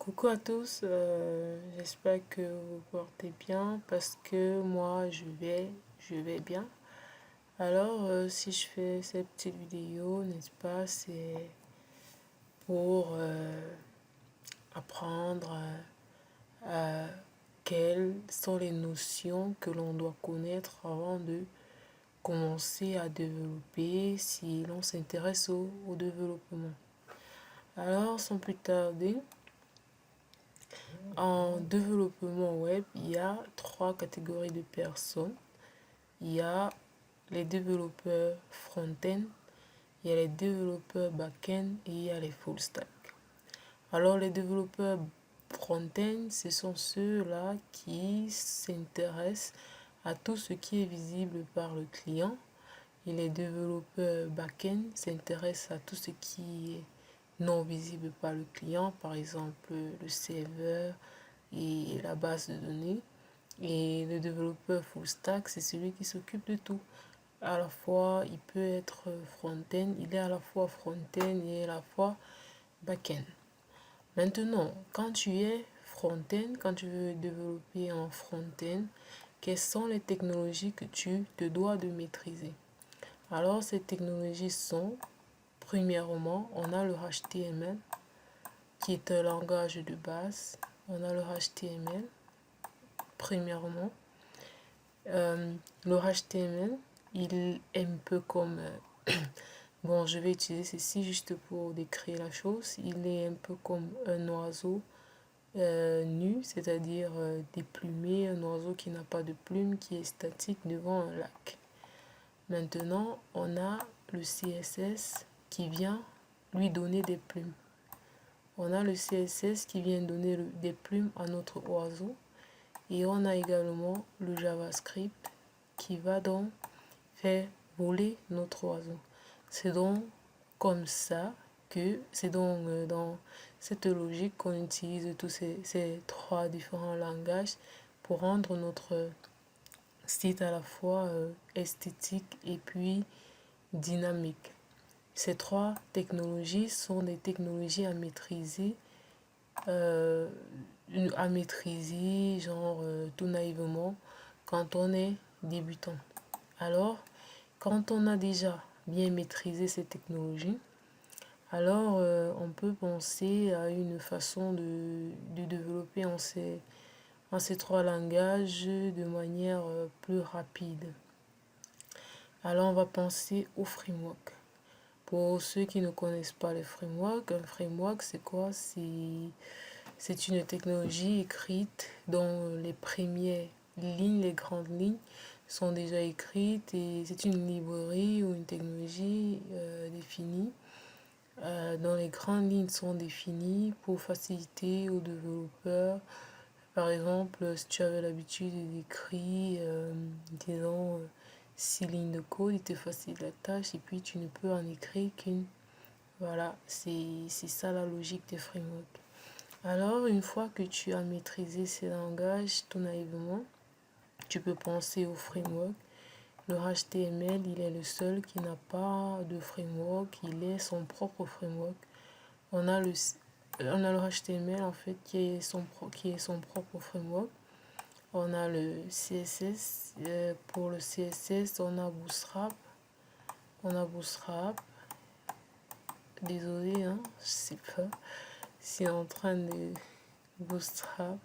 Coucou à tous, j'espère que vous portez bien parce que moi je vais bien. Alors si je fais cette petite vidéo, n'est-ce pas, c'est pour apprendre quelles sont les notions que l'on doit connaître avant de commencer à développer si l'on s'intéresse au développement. Alors sans plus tarder, en développement web, il y a trois catégories de personnes. Il y a les développeurs front-end, il y a les développeurs back-end et il y a les full stack. Alors les développeurs front-end, ce sont ceux-là qui s'intéressent à tout ce qui est visible par le client. Et les développeurs back-end s'intéressent à tout ce qui est non visible par le client, par exemple le serveur et la base de données. Et le développeur full stack, c'est celui qui s'occupe de tout. À la fois, il peut être front-end, il est à la fois front-end et à la fois back-end. Maintenant, quand tu es front-end, quand tu veux développer en front-end, quelles sont les technologies que tu te dois de maîtriser? Alors, ces technologies sont, premièrement, on a le HTML, qui est un langage de base. On a le HTML, premièrement. Le HTML, il est un peu comme... bon, je vais utiliser ceci juste pour décrire la chose. Il est un peu comme un oiseau nu, c'est-à-dire déplumé, un oiseau qui n'a pas de plume, qui est statique devant un lac. Maintenant, on a le CSS qui vient lui donner des plumes. On a le CSS qui vient donner des plumes à notre oiseau. Et on a également le JavaScript qui va donc faire voler notre oiseau. C'est donc comme ça que c'est donc dans cette logique qu'on utilise tous ces trois différents langages pour rendre notre site à la fois esthétique et puis dynamique. Ces trois technologies sont des technologies euh, à maîtriser genre tout naïvement quand on est débutant. Alors, quand on a déjà bien maîtrisé ces technologies, alors on peut penser à une façon de développer en ces trois langages de manière plus rapide. Alors on va penser au framework. Pour ceux qui ne connaissent pas les frameworks, un framework c'est quoi? C'est une technologie écrite dont les premières lignes, les grandes lignes sont déjà écrites et c'est une librairie ou une technologie définie dont les grandes lignes sont définies pour faciliter aux développeurs. Par exemple, si tu avais l'habitude d'écrire, disons, 6 lignes de code, il te facilite la tâche et puis tu ne peux en écrire qu'une. Voilà, c'est ça la logique des frameworks. Alors, une fois que tu as maîtrisé ces langages tout naïvement, tu peux penser au framework. Le HTML, il est le seul qui n'a pas de framework, il est son propre framework. On a le, on a le HTML en fait qui est son propre framework. On a le CSS. Pour le CSS, on a Bootstrap. On a Bootstrap. Désolé, hein, je sais pas si en train de Bootstrap.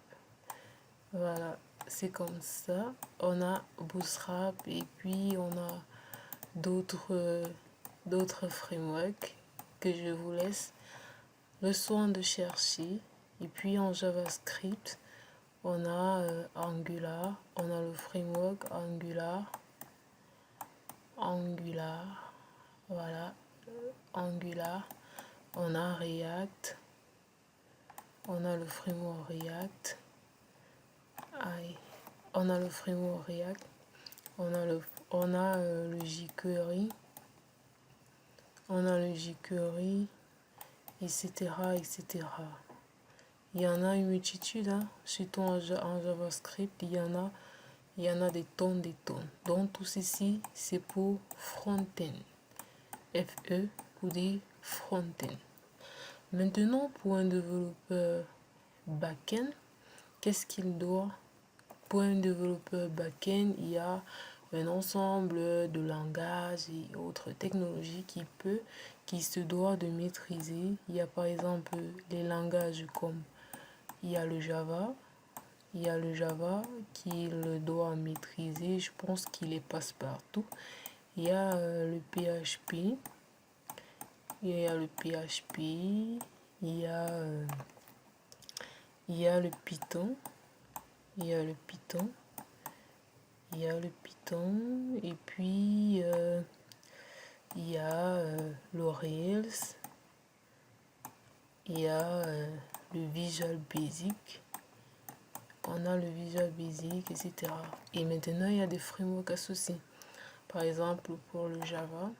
Voilà, c'est comme ça. On a Bootstrap et puis on a d'autres frameworks que je vous laisse le soin de chercher. Et puis en JavaScript, on a Angular, on a le framework Angular, voilà, Angular. On a React, on a le framework React. Aïe. On a le framework React, on a le jQuery, on a le jQuery, etc., etc. Il y en a une multitude, hein, surtout en JavaScript, il y en a des tonnes, des tonnes. Donc tout ceci, c'est pour front-end. FE pour dire front-end. Maintenant, pour un développeur back-end, qu'est-ce qu'il doit? Pour un développeur back-end, il y a un ensemble de langages et autres technologies qui se doit de maîtriser. Il y a par exemple les langages comme il y a le Java, qu'il doit maîtriser, je pense qu'il les passe partout. Il y a le PHP, il y a le PHP, il y a, il y a le Python, il y a le Python, il y a le Python, et puis il y a le Rails, il y a le Visual Basic, on a le Visual Basic, etc. Et maintenant, il y a des frameworks associés. Par exemple, pour le Java,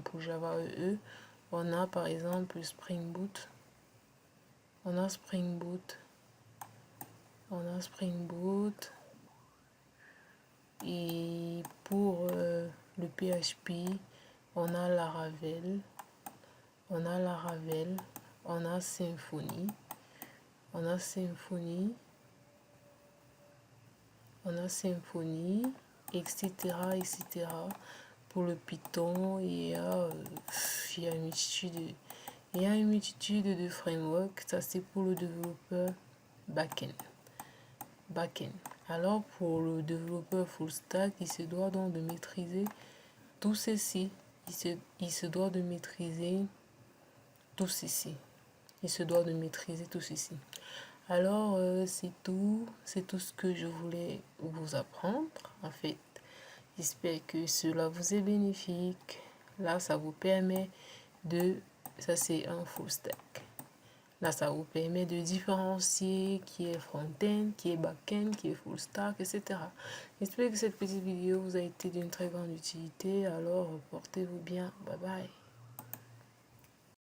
pour Java EE, on a par exemple Spring Boot. On a Spring Boot. Et pour le PHP, on a Laravel. On a Symfony. Etc. Pour le Python, il y a une multitude de frameworks. Ça, c'est pour le développeur back-end. Alors, pour le développeur full stack, il se doit donc de maîtriser tout ceci. Il se doit de maîtriser tout ceci. Alors, c'est tout ce que je voulais vous apprendre. En fait, j'espère que cela vous est bénéfique. Là, ça vous permet ça c'est un full stack. Là, ça vous permet de différencier qui est front-end, qui est back-end, qui est full stack, etc. J'espère que cette petite vidéo vous a été d'une très grande utilité. Alors, portez-vous bien. Bye bye.